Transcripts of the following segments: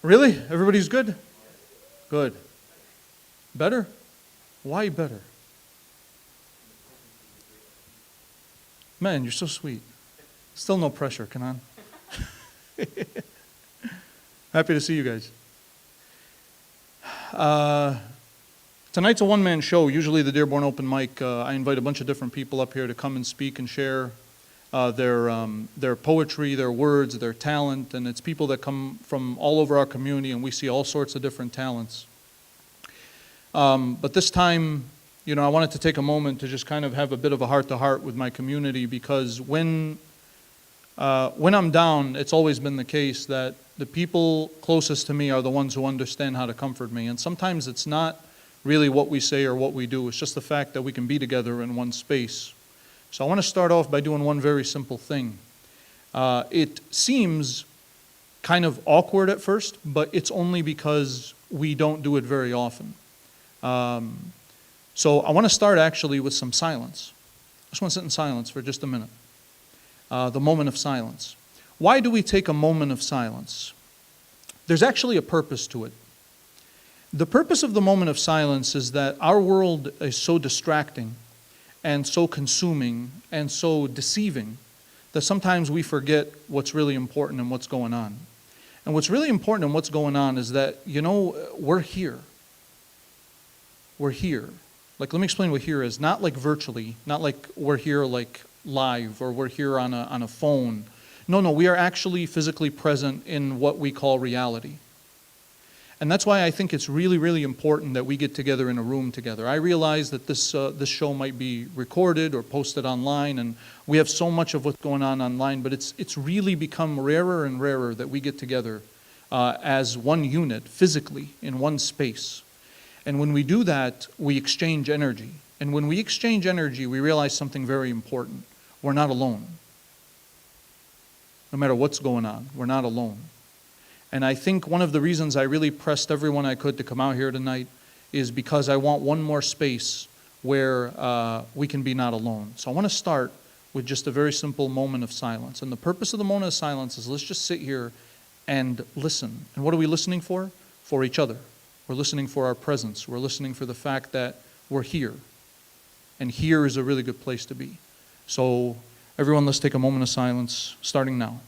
Really? Everybody's good? Good. Better? Why better? Man, you're so sweet. Still no pressure, Kanan. Happy to see you guys. Tonight's a one-man show. Usually the Dearborn open mic, I invite a bunch of different people up here to come and speak and share their poetry, their words, their talent, and it's people that come from all over our community, and we see all sorts of different talents. But this time, I wanted to take a moment to just kind of have a bit of a heart-to-heart with my community, because when I'm down, it's always been the case that the people closest to me are the ones who understand how to comfort me. And sometimes it's not really what we say or what we do. It's just the fact that we can be together in one space. So I want to start off by doing one very simple thing. It seems kind of awkward at first, but it's only because we don't do it very often. So I want to start actually with some silence. I just want to sit in silence for just a minute. The moment of silence. Why do we take a moment of silence? There's actually a purpose to it. The purpose of the moment of silence is that our world is so distracting and so consuming and so deceiving that sometimes we forget what's really important and what's going on. And what's really important and what's going on is that, we're here. We're here. Like, let me explain what here is. Not like virtually, not like we're here like live or we're here on a phone. No, we are actually physically present in what we call reality. And that's why I think it's really, really important that we get together in a room together. I realize that this show might be recorded or posted online, and we have so much of what's going on online, but it's really become rarer and rarer that we get together as one unit, physically, in one space. And when we do that, we exchange energy. And when we exchange energy, we realize something very important. We're not alone. No matter what's going on, we're not alone. And I think one of the reasons I really pressed everyone I could to come out here tonight is because I want one more space where we can be not alone. So I want to start with just a very simple moment of silence. And the purpose of the moment of silence is let's just sit here and listen. And what are we listening for? For each other. We're listening for our presence. We're listening for the fact that we're here. And here is a really good place to be. So everyone, let's take a moment of silence, starting now.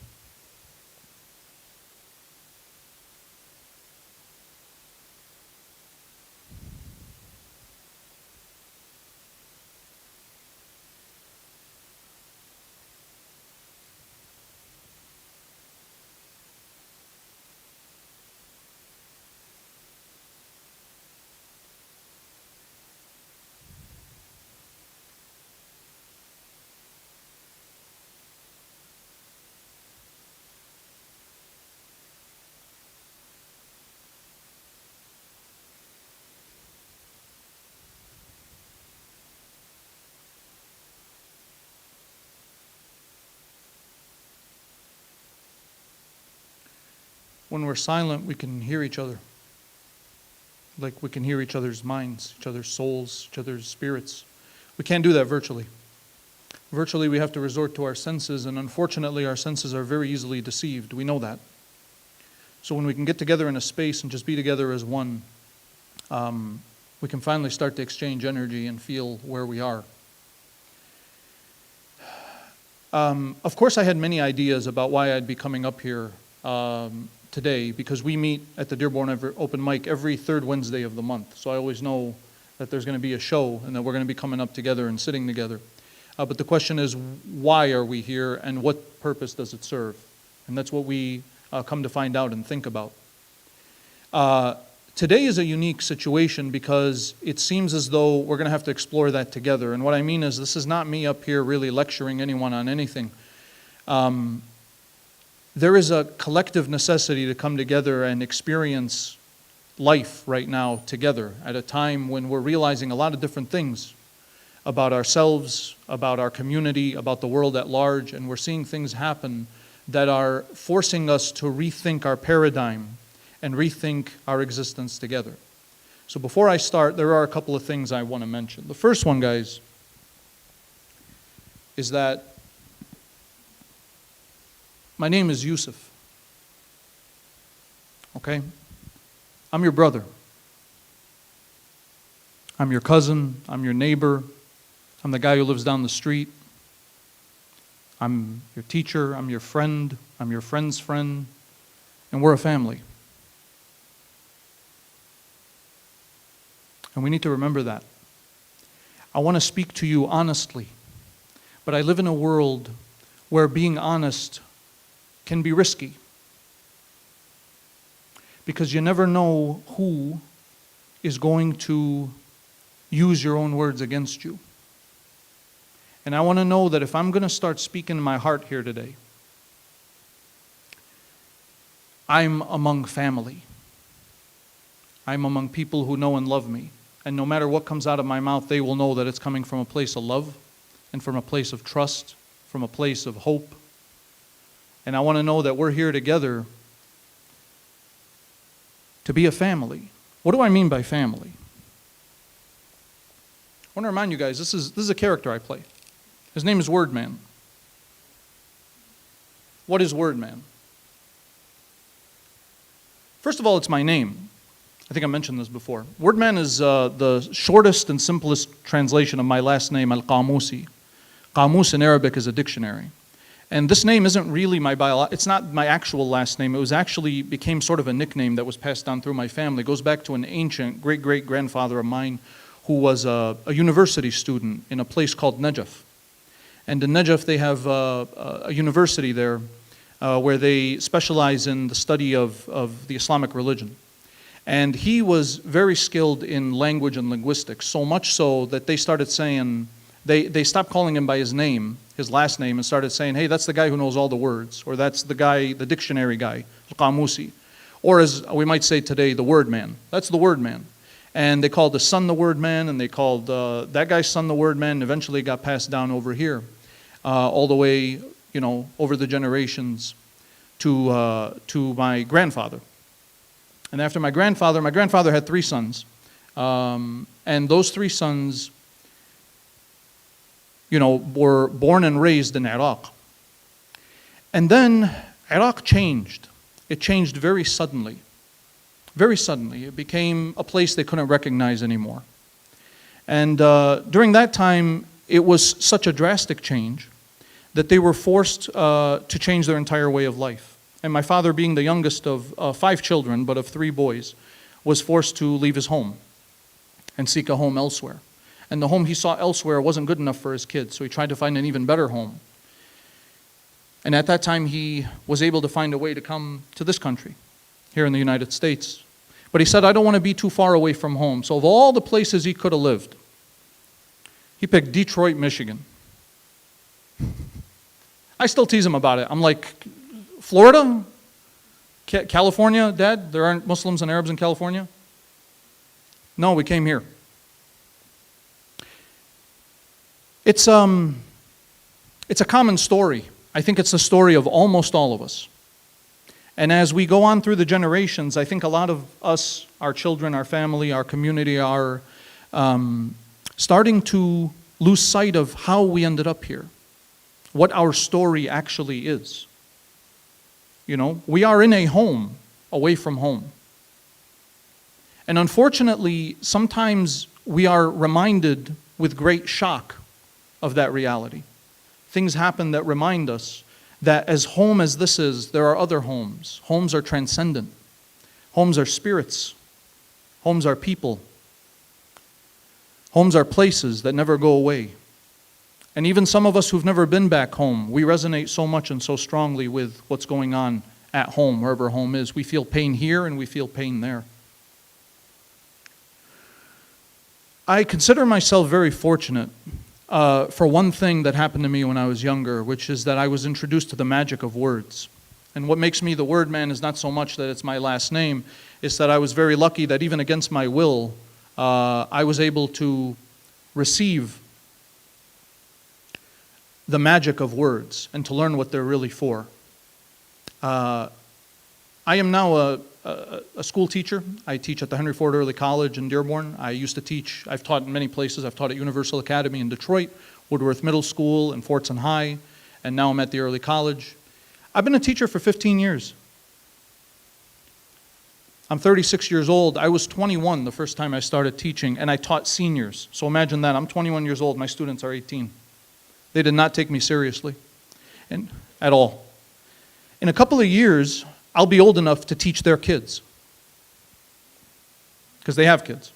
When we're silent, we can hear each other. Like we can hear each other's minds, each other's souls, each other's spirits. We can't do that virtually. Virtually, we have to resort to our senses, and unfortunately, our senses are very easily deceived. We know that. So when we can get together in a space and just be together as one, we can finally start to exchange energy and feel where we are. Of course, I had many ideas about why I'd be coming up here today, because we meet at the Dearborn open mic every third Wednesday of the month. So I always know that there's going to be a show and that we're going to be coming up together and sitting together. But the question is, why are we here and what purpose does it serve? And that's what we come to find out and think about. Today is a unique situation because it seems as though we're going to have to explore that together. And what I mean is, this is not me up here really lecturing anyone on anything. There is a collective necessity to come together and experience life right now together at a time when we're realizing a lot of different things about ourselves, about our community, about the world at large, and we're seeing things happen that are forcing us to rethink our paradigm and rethink our existence together. So before I start, there are a couple of things I want to mention. The first one, guys, is that my name is Yusuf. okay? I'm your brother. I'm your cousin. I'm your neighbor. I'm the guy who lives down the street. I'm your teacher. I'm your friend. I'm your friend's friend. And we're a family. And we need to remember that. I want to speak to you honestly, but I live in a world where being honest can be risky. Because you never know who is going to use your own words against you. And I want to know that if I'm going to start speaking my heart here today, I'm among family. I'm among people who know and love me. And no matter what comes out of my mouth, they will know that it's coming from a place of love and from a place of trust, from a place of hope. And I want to know that we're here together to be a family. What do I mean by family? I want to remind you guys, this is a character I play. His name is Wordman. What is Wordman? First of all, it's my name. I think I mentioned this before. Wordman is the shortest and simplest translation of my last name, Al-Qamusi. Qamus in Arabic is a dictionary. And this name isn't really it's not my actual last name. It was actually became sort of a nickname that was passed down through my family. It goes back to an ancient great-great-grandfather of mine who was a university student in a place called Najaf. And in Najaf, they have a university there where they specialize in the study of the Islamic religion. And he was very skilled in language and linguistics, so much so that they started saying, they stopped calling him by his name, his last name, and started saying, hey, that's the guy who knows all the words, or that's the guy, the dictionary guy, Al-Qamusi. Or as we might say today, the word man. That's the word man. And they called the son the word man, and they called that guy's son the word man, and eventually it got passed down over here, all the way, over the generations to my grandfather. And after my grandfather had 3 sons. And those 3 sons, were born and raised in Iraq. And then Iraq changed. It changed very suddenly. Very suddenly. It became a place they couldn't recognize anymore. And during that time, it was such a drastic change that they were forced to change their entire way of life. And my father, being the youngest of 5 children, but of 3 boys, was forced to leave his home and seek a home elsewhere. And the home he sought elsewhere wasn't good enough for his kids, so he tried to find an even better home. And at that time, he was able to find a way to come to this country, here in the United States. But he said, I don't want to be too far away from home. So of all the places he could have lived, he picked Detroit, Michigan. I still tease him about it. I'm like, Florida? California, Dad? There aren't Muslims and Arabs in California? No, we came here. It's a common story. I think it's the story of almost all of us. And as we go on through the generations, I think a lot of us, our children, our family, our community are starting to lose sight of how we ended up here, what our story actually is. We are in a home away from home. And unfortunately, sometimes we are reminded with great shock of that reality. Things happen that remind us that as home as this is, there are other homes. Homes are transcendent. Homes are spirits. Homes are people. Homes are places that never go away. And even some of us who've never been back home, we resonate so much and so strongly with what's going on at home, wherever home is. We feel pain here and we feel pain there. I consider myself very fortunate for one thing that happened to me when I was younger, which is that I was introduced to the magic of words. And what makes me the word man is not so much that it's my last name, it's that I was very lucky that even against my will, I was able to receive the magic of words and to learn what they're really for. I am now a school teacher. I teach at the Henry Ford Early College in Dearborn. I used to teach, I've taught in many places. I've taught at Universal Academy in Detroit, Woodworth Middle School, and Fortson High, and now I'm at the Early College. I've been a teacher for 15 years. I'm 36 years old. I was 21 the first time I started teaching, and I taught seniors. So imagine that. I'm 21 years old. My students are 18. They did not take me seriously at all. In a couple of years, I'll be old enough to teach their kids, because they have kids.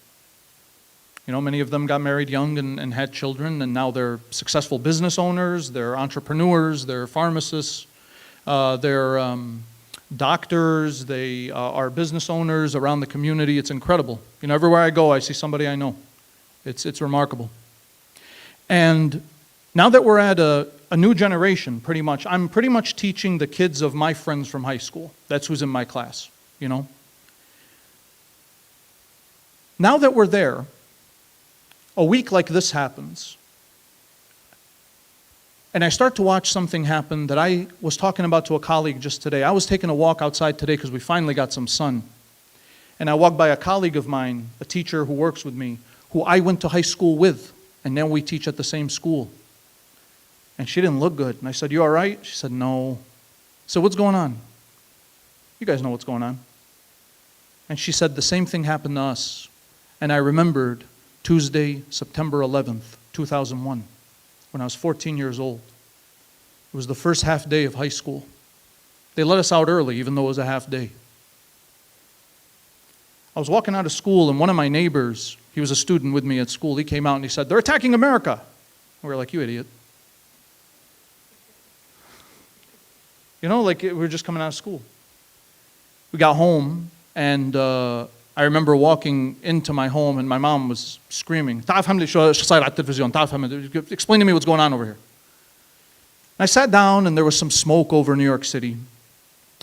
You know, many of them got married young and had children, and now they're successful business owners, they're entrepreneurs, they're pharmacists, they're doctors, they are business owners around the community. It's incredible. You know, everywhere I go, I see somebody I know. It's remarkable. And now that we're at a new generation, pretty much, I'm pretty much teaching the kids of my friends from high school. That's who's in my class, you know. Now that we're there, a week like this happens, and I start to watch something happen that I was talking about to a colleague just today. I was taking a walk outside today because we finally got some sun. And I walked by a colleague of mine, a teacher who works with me, who I went to high school with, and now we teach at the same school. And she didn't look good. And I said, "You all right?" She said, "No." So what's going on? You guys know what's going on. And she said, the same thing happened to us. And I remembered Tuesday, September 11th, 2001, when I was 14 years old. It was the first half day of high school. They let us out early, even though it was a half day. I was walking out of school, and one of my neighbors, he was a student with me at school, he came out and he said, "They're attacking America." And we were like, "You idiot." You know, like we were just coming out of school. We got home, and I remember walking into my home, and my mom was screaming, "Explain to me what's going on over here." And I sat down, and there was some smoke over New York City.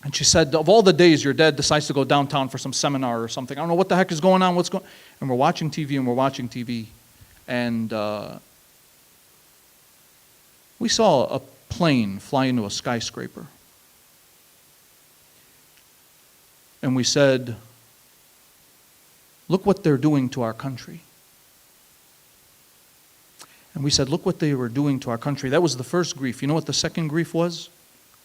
And she said, "Of all the days, your dad decides to go downtown for some seminar or something. I don't know what the heck is going on, what's going on." And we're watching TV, and we saw a plane fly into a skyscraper. And we said, "Look what they're doing to our country." And we said, "Look what they were doing to our country." That was the first grief. You know what the second grief was?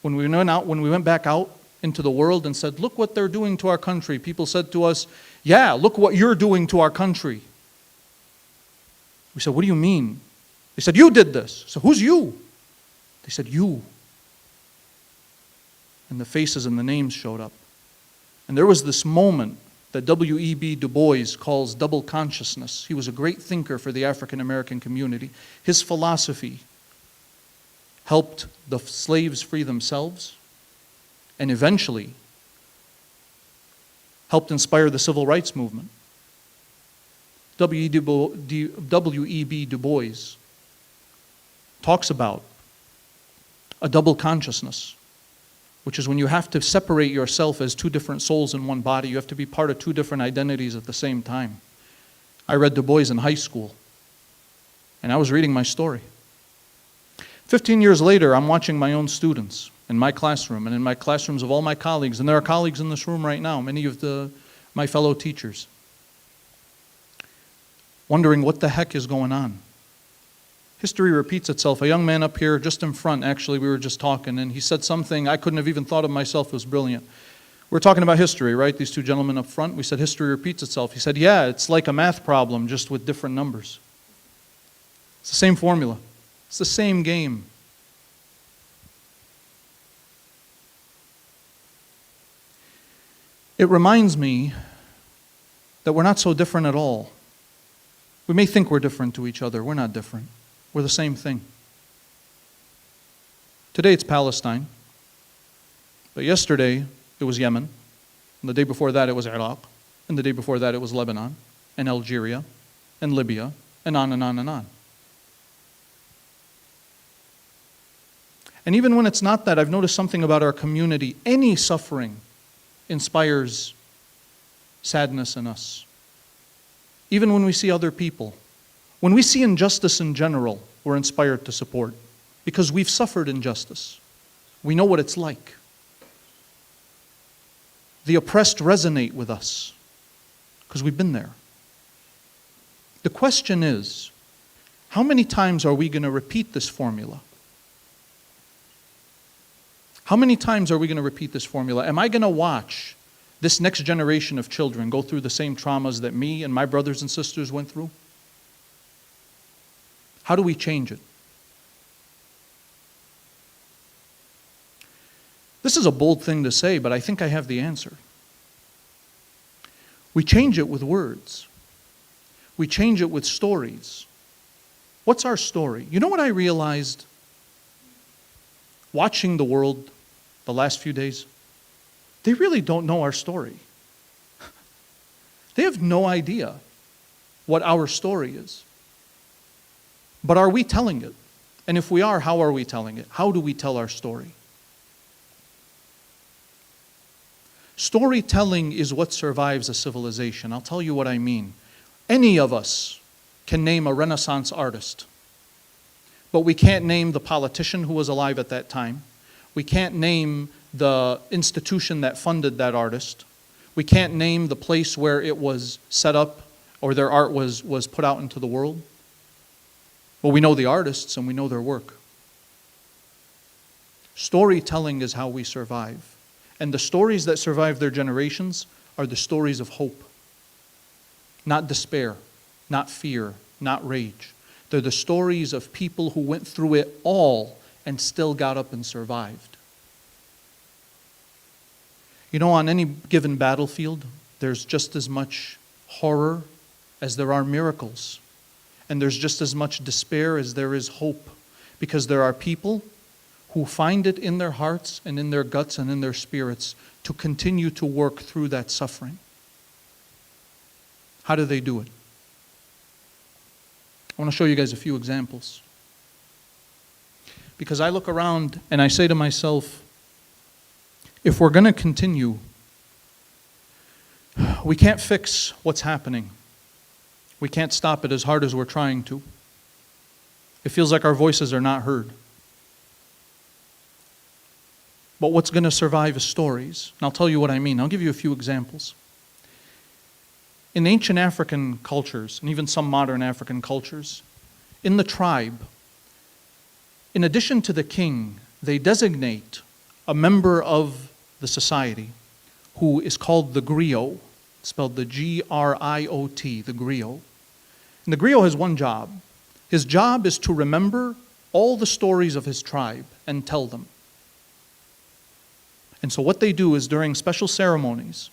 When we went back out into the world and said, "Look what they're doing to our country," people said to us, "Yeah, look what you're doing to our country." We said, "What do you mean?" They said, "You did this." So who's you? They said, "You." And the faces and the names showed up. And there was this moment that W.E.B. Du Bois calls double consciousness. He was a great thinker for the African American community. His philosophy helped the slaves free themselves, and eventually helped inspire the civil rights movement. W.E.B. Du Bois talks about a double consciousness, which is when you have to separate yourself as two different souls in one body. You have to be part of two different identities at the same time. I read Du Bois in high school, and I was reading my story. 15 years later, I'm watching my own students in my classroom and in my classrooms of all my colleagues, and there are colleagues in this room right now, many of my fellow teachers, wondering what the heck is going on. History repeats itself. A young man up here just in front, actually, we were just talking, and he said something I couldn't have even thought of myself. It was brilliant. We're talking about history, right? These two gentlemen up front. We said history repeats itself. He said, "Yeah, it's like a math problem, just with different numbers. It's the same formula. It's the same game." It reminds me that we're not so different at all. We may think we're different to each other. We're not different. We're the same thing. Today it's Palestine, but yesterday it was Yemen, and the day before that it was Iraq, and the day before that it was Lebanon, and Algeria, and Libya, and on and on and on. And even when it's not that, I've noticed something about our community. Any suffering inspires sadness in us. Even when we see other people. When we see injustice in general, we're inspired to support because we've suffered injustice. We know what it's like. The oppressed resonate with us because we've been there. The question is, how many times are we going to repeat this formula? How many times are we going to repeat this formula? Am I going to watch this next generation of children go through the same traumas that me and my brothers and sisters went through? How do we change it? This is a bold thing to say, but I think I have the answer. We change it with words. We change it with stories. What's our story? You know what I realized watching the world the last few days? They really don't know our story. They have no idea what our story is. But are we telling it? And if we are, how are we telling it? How do we tell our story? Storytelling is what survives a civilization. I'll tell you what I mean. Any of us can name a Renaissance artist, but we can't name the politician who was alive at that time. We can't name the institution that funded that artist. We can't name the place where it was set up or their art was put out into the world. Well, we know the artists and we know their work. Storytelling is how we survive. And the stories that survive their generations are the stories of hope. Not despair, not fear, not rage. They're the stories of people who went through it all and still got up and survived. You know, on any given battlefield, there's just as much horror as there are miracles. And there's just as much despair as there is hope. Because there are people who find it in their hearts and in their guts and in their spirits to continue to work through that suffering. How do they do it? I want to show you guys a few examples. Because I look around and I say to myself, if we're going to continue, we can't fix what's happening. We can't stop it as hard as we're trying to. It feels like our voices are not heard. But what's going to survive is stories. And I'll tell you what I mean. I'll give you a few examples. In ancient African cultures, and even some modern African cultures, in the tribe, in addition to the king, they designate a member of the society who is called the griot, spelled the G-R-I-O-T, the griot. And the griot has one job. His job is to remember all the stories of his tribe and tell them. And so what they do is during special ceremonies,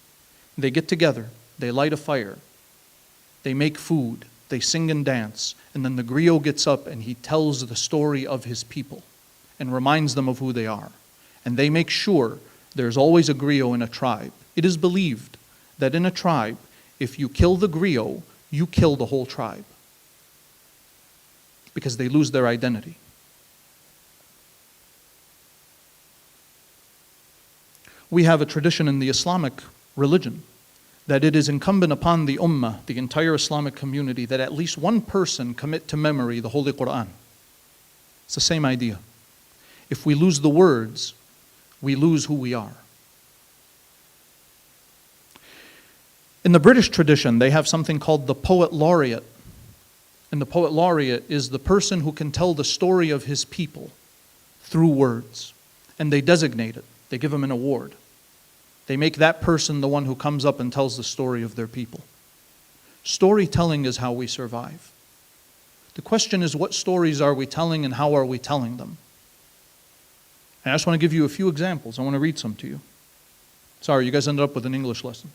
they get together, they light a fire, they make food, they sing and dance, and then the griot gets up and he tells the story of his people and reminds them of who they are. And they make sure there's always a griot in a tribe. It is believed that in a tribe, if you kill the griot, you kill the whole tribe. Because they lose their identity. We have a tradition in the Islamic religion that it is incumbent upon the ummah, the entire Islamic community, that at least one person commit to memory the Holy Quran. It's the same idea. If we lose the words, we lose who we are. In the British tradition, they have something called the poet laureate. And the poet laureate is the person who can tell the story of his people through words. And they designate it. They give him an award. They make that person the one who comes up and tells the story of their people. Storytelling is how we survive. The question is, what stories are we telling and how are we telling them? And I just want to give you a few examples. I want to read some to you. Sorry, you guys ended up with an English lesson.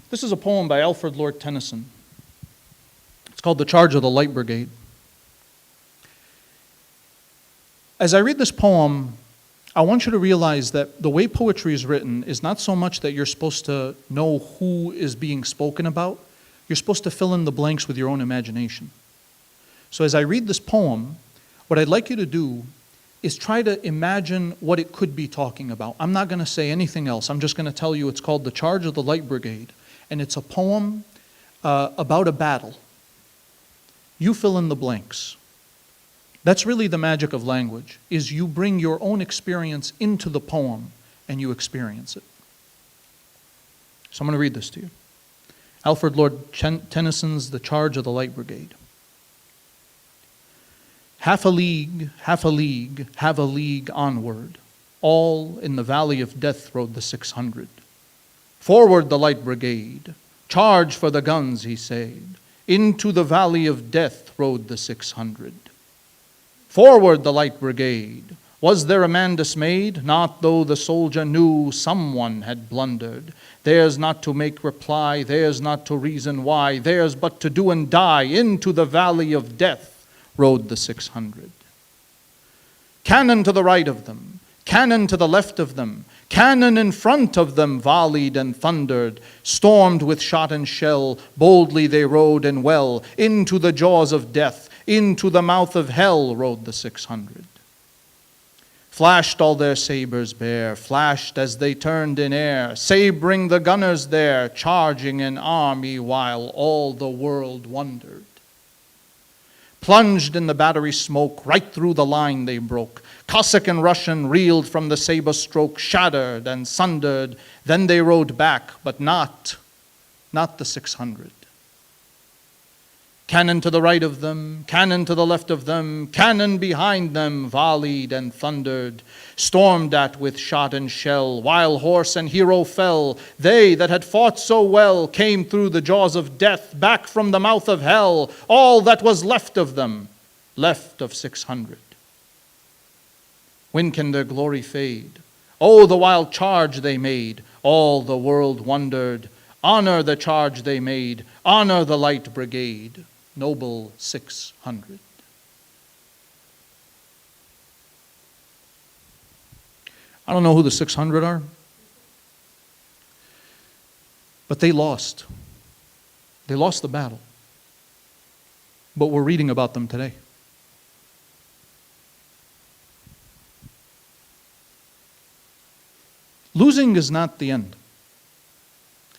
This is a poem by Alfred Lord Tennyson. It's called The Charge of the Light Brigade. As I read this poem, I want you to realize that the way poetry is written is not so much that you're supposed to know who is being spoken about. You're supposed to fill in the blanks with your own imagination. So as I read this poem, what I'd like you to do is try to imagine what it could be talking about. I'm not going to say anything else. I'm just going to tell you it's called The Charge of the Light Brigade. And it's a poem about a battle. You fill in the blanks. That's really the magic of language, is you bring your own experience into the poem and you experience it. So I'm going to read this to you. Alfred Lord Tennyson's The Charge of the Light Brigade. half a league, half a league, half a league onward. All in the valley of death rode the 600. Forward the light brigade, charge for the guns, he said. Into the valley of death rode the 600. Forward the light brigade. Was there a man dismayed? Not though the soldier knew someone had blundered. Theirs not to make reply, theirs not to reason why, theirs but to do and die. Into the valley of death rode the 600. Cannon to the right of them, cannon to the left of them, cannon in front of them volleyed and thundered. Stormed with shot and shell, boldly they rode and well. Into the jaws of death, into the mouth of hell rode the 600. Flashed all their sabers bare, flashed as they turned in air, sabering the gunners there, charging an army while all the world wondered. Plunged in the battery smoke, right through the line they broke. Cossack and Russian reeled from the saber stroke, shattered and sundered. Then they rode back, but not the 600. Cannon to the right of them, cannon to the left of them, cannon behind them volleyed and thundered, stormed at with shot and shell, while horse and hero fell. They that had fought so well came through the jaws of death, back from the mouth of hell, all that was left of them, left of 600. When can their glory fade? Oh, the wild charge they made, all the world wondered. Honor the charge they made, honor the light brigade. Noble 600. I don't know who the 600 are, but they lost. They lost the battle. But we're reading about them today. Losing is not the end.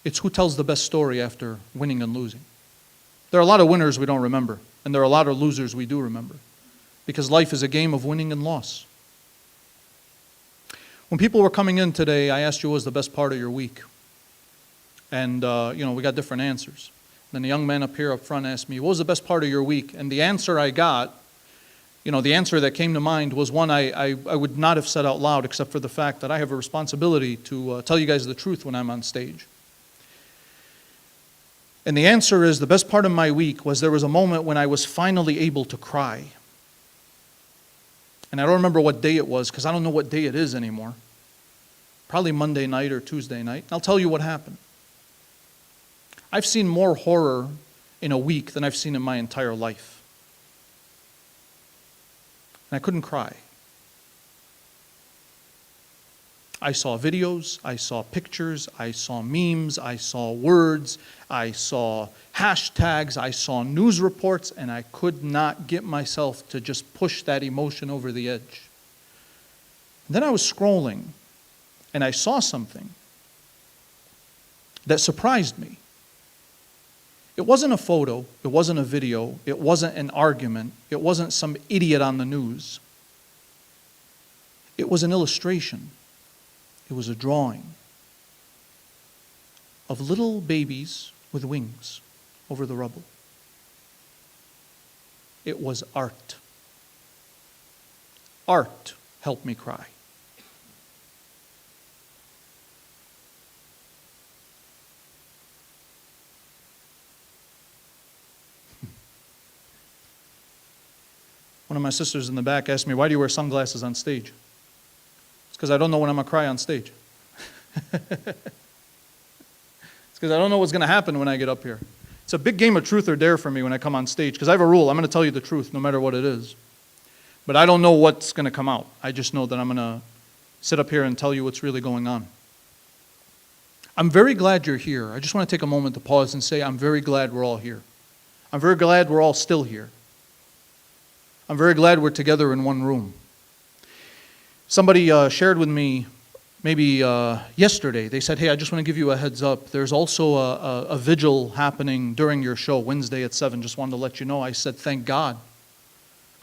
It's who tells the best story after winning and losing. There are a lot of winners we don't remember, and there are a lot of losers we do remember, because life is a game of winning and loss. When people were coming in today, I asked you what was the best part of your week. And, we got different answers. Then a young man up here up front asked me, what was the best part of your week? And the answer I got, the answer that came to mind was one I would not have said out loud, except for the fact that I have a responsibility to tell you guys the truth when I'm on stage. And the answer is, the best part of my week was there was a moment when I was finally able to cry. And I don't remember what day it was, because I don't know what day it is anymore. Probably Monday night or Tuesday night. I'll tell you what happened. I've seen more horror in a week than I've seen in my entire life. And I couldn't cry. I saw videos, I saw pictures, I saw memes, I saw words, I saw hashtags, I saw news reports, and I could not get myself to just push that emotion over the edge. And then I was scrolling, and I saw something that surprised me. It wasn't a photo, it wasn't a video, it wasn't an argument, it wasn't some idiot on the news. It was an illustration. It was a drawing of little babies with wings over the rubble. It was art. Art helped me cry. One of my sisters in the back asked me, why do you wear sunglasses on stage? It's because I don't know when I'm going to cry on stage. It's because I don't know what's going to happen when I get up here. It's a big game of truth or dare for me when I come on stage, because I have a rule. I'm going to tell you the truth no matter what it is. But I don't know what's going to come out. I just know that I'm going to sit up here and tell you what's really going on. I'm very glad you're here. I just want to take a moment to pause and say I'm very glad we're all here. I'm very glad we're all still here. I'm very glad we're together in one room. Somebody shared with me maybe yesterday. They said, hey, I just want to give you a heads up. There's also a vigil happening during your show, Wednesday at 7. Just wanted to let you know. I said, thank God.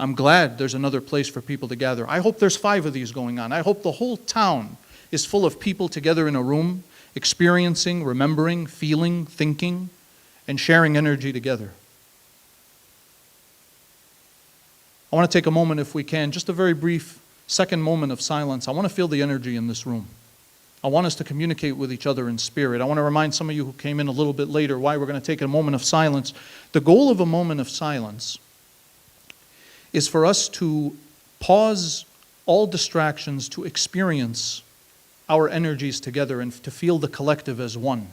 I'm glad there's another place for people to gather. I hope there's 5 of these going on. I hope the whole town is full of people together in a room, experiencing, remembering, feeling, thinking, and sharing energy together. I want to take a moment, if we can, just a very brief second moment of silence. I want to feel the energy in this room. I want us to communicate with each other in spirit. I want to remind some of you who came in a little bit later why we're going to take a moment of silence. The goal of a moment of silence is for us to pause all distractions, to experience our energies together and to feel the collective as one.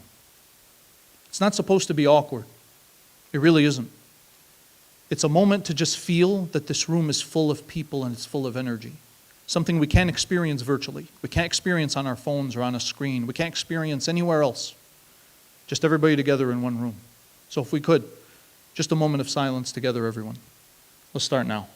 It's not supposed to be awkward. It really isn't. It's a moment to just feel that this room is full of people and it's full of energy. Something we can't experience virtually. We can't experience on our phones or on a screen. We can't experience anywhere else. Just everybody together in one room. So if we could, just a moment of silence together, everyone. Let's start now.